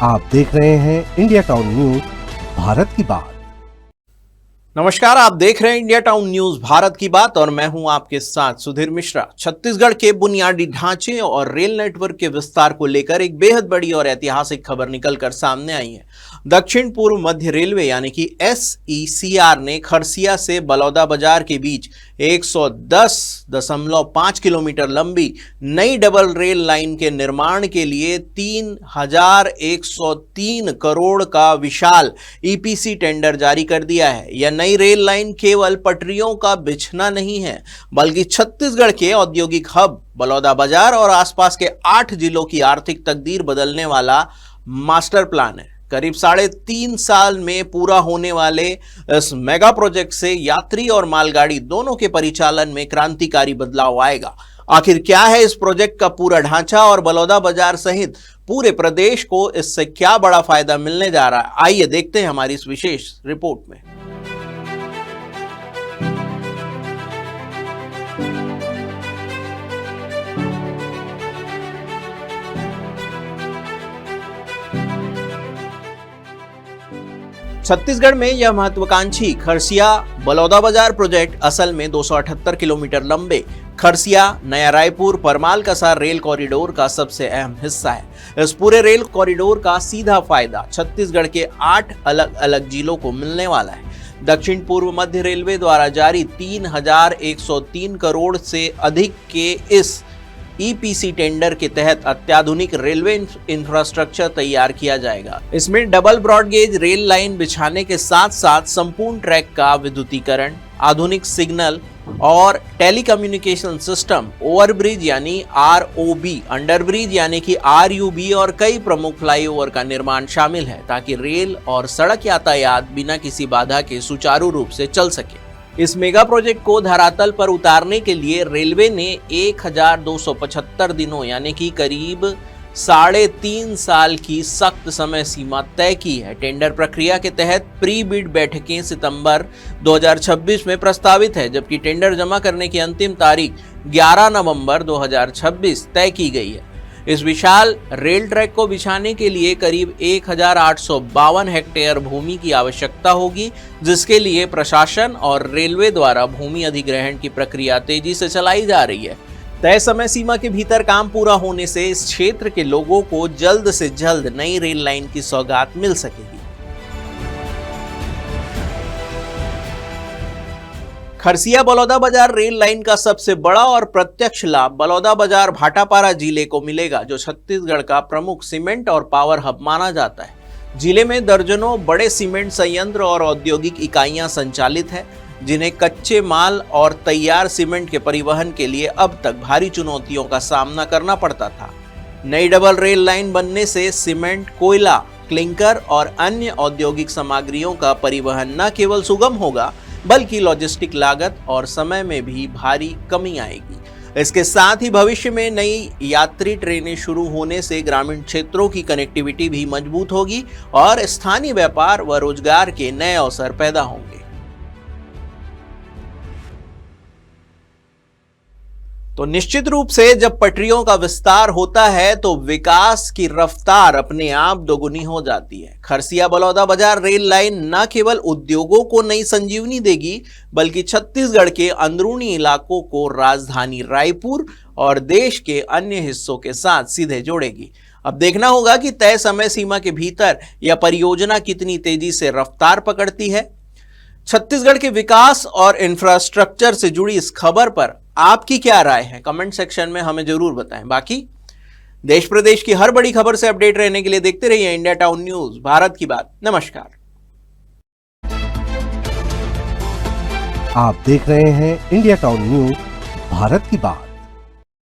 आप देख रहे हैं इंडिया टाउन न्यूज भारत की बात। नमस्कार, आप देख रहे हैं इंडिया टाउन न्यूज भारत की बात और मैं हूं आपके साथ सुधीर मिश्रा। छत्तीसगढ़ के बुनियादी ढांचे और रेल नेटवर्क के विस्तार को लेकर एक बेहद बड़ी और ऐतिहासिक खबर निकलकर सामने आई है। दक्षिण पूर्व मध्य रेलवे यानी कि SECR ने खरसिया से बलौदाबाजार के बीच 110.5 किलोमीटर लंबी नई डबल रेल लाइन के निर्माण के लिए 3,103 करोड़ का विशाल EPC टेंडर जारी कर दिया है। यह नई रेल लाइन केवल पटरियों का बिछना नहीं है, बल्कि छत्तीसगढ़ के औद्योगिक हब बलौदाबाजार और आसपास के 8 जिलों की आर्थिक तकदीर बदलने वाला मास्टर प्लान है। करीब 3.5 साल में पूरा होने वाले इस मेगा प्रोजेक्ट से यात्री और मालगाड़ी दोनों के परिचालन में क्रांतिकारी बदलाव आएगा। आखिर क्या है इस प्रोजेक्ट का पूरा ढांचा और बलौदाबाजार सहित पूरे प्रदेश को इससे क्या बड़ा फायदा मिलने जा रहा है, आइए देखते हैं हमारी इस विशेष रिपोर्ट में। छत्तीसगढ़ में यह महत्वाकांक्षी खरसिया बलौदाबाजार प्रोजेक्ट असल में 278 किलोमीटर लंबे खरसिया नया रायपुर परमाल कसार रेल कॉरिडोर का सबसे अहम हिस्सा है। इस पूरे रेल कॉरिडोर का सीधा फायदा छत्तीसगढ़ के 8 अलग अलग जिलों को मिलने वाला है। दक्षिण पूर्व मध्य रेलवे द्वारा जारी 3,103 करोड़ से अधिक के इस EPC टेंडर के तहत अत्याधुनिक रेलवे इंफ्रास्ट्रक्चर तैयार किया जाएगा। इसमें double broad gauge rail line बिछाने के साथ साथ संपूर्ण ट्रैक का विद्युतीकरण, आधुनिक सिग्नल और टेलीकम्युनिकेशन सिस्टम, ओवरब्रिज यानी ROB, अंडरब्रिज यानी कि RUB और कई प्रमुख फ्लाईओवर का निर्माण शामिल है, ताकि रेल और सड़क यातायात बिना किसी बाधा के सुचारू रूप से चल सके। इस मेगा प्रोजेक्ट को धरातल पर उतारने के लिए रेलवे ने 1,275 दिनों यानी कि करीब 3.5 साल की सख्त समय सीमा तय की है। टेंडर प्रक्रिया के तहत प्री बिड बैठकें सितंबर 2026 में प्रस्तावित है, जबकि टेंडर जमा करने की अंतिम तारीख 11 नवंबर 2026 तय की गई है। इस विशाल रेल ट्रैक को बिछाने के लिए करीब 1,852 हेक्टेयर भूमि की आवश्यकता होगी, जिसके लिए प्रशासन और रेलवे द्वारा भूमि अधिग्रहण की प्रक्रिया तेजी से चलाई जा रही है। तय समय सीमा के भीतर काम पूरा होने से इस क्षेत्र के लोगों को जल्द से जल्द नई रेल लाइन की सौगात मिल सकेगी। खरसिया बलौदाबाजार रेल लाइन का सबसे बड़ा और प्रत्यक्ष लाभ बलौदाबाजार भाटापारा जिले को मिलेगा, जो छत्तीसगढ़ का प्रमुख सीमेंट और पावर हब माना जाता है। जिले में दर्जनों बड़े सीमेंट संयंत्र और औद्योगिक इकाइयां संचालित है, जिन्हें कच्चे माल और तैयार सीमेंट के परिवहन के लिए अब तक भारी चुनौतियों का सामना करना पड़ता था। नई डबल रेल लाइन बनने से सीमेंट, कोयला, क्लिंकर और अन्य औद्योगिक सामग्रियों का परिवहन न केवल सुगम होगा, बल्कि लॉजिस्टिक लागत और समय में भी भारी कमी आएगी। इसके साथ ही भविष्य में नई यात्री ट्रेनें शुरू होने से ग्रामीण क्षेत्रों की कनेक्टिविटी भी मजबूत होगी और स्थानीय व्यापार व रोजगार के नए अवसर पैदा होंगे। तो निश्चित रूप से जब पटरियों का विस्तार होता है तो विकास की रफ्तार अपने आप दोगुनी हो जाती है। खरसिया बलौदाबाजार रेल लाइन न केवल उद्योगों को नई संजीवनी देगी, बल्कि छत्तीसगढ़ के अंदरूनी इलाकों को राजधानी रायपुर और देश के अन्य हिस्सों के साथ सीधे जोड़ेगी। अब देखना होगा कि तय समय सीमा के भीतर यह परियोजना कितनी तेजी से रफ्तार पकड़ती है। छत्तीसगढ़ के विकास और इंफ्रास्ट्रक्चर से जुड़ी इस खबर पर आपकी क्या राय है, कमेंट सेक्शन में हमें जरूर बताएं। बाकी देश प्रदेश की हर बड़ी खबर से अपडेट रहने के लिए देखते रहिए इंडिया टाउन न्यूज भारत की बात। नमस्कार। आप देख रहे हैं इंडिया टाउन न्यूज भारत की बात।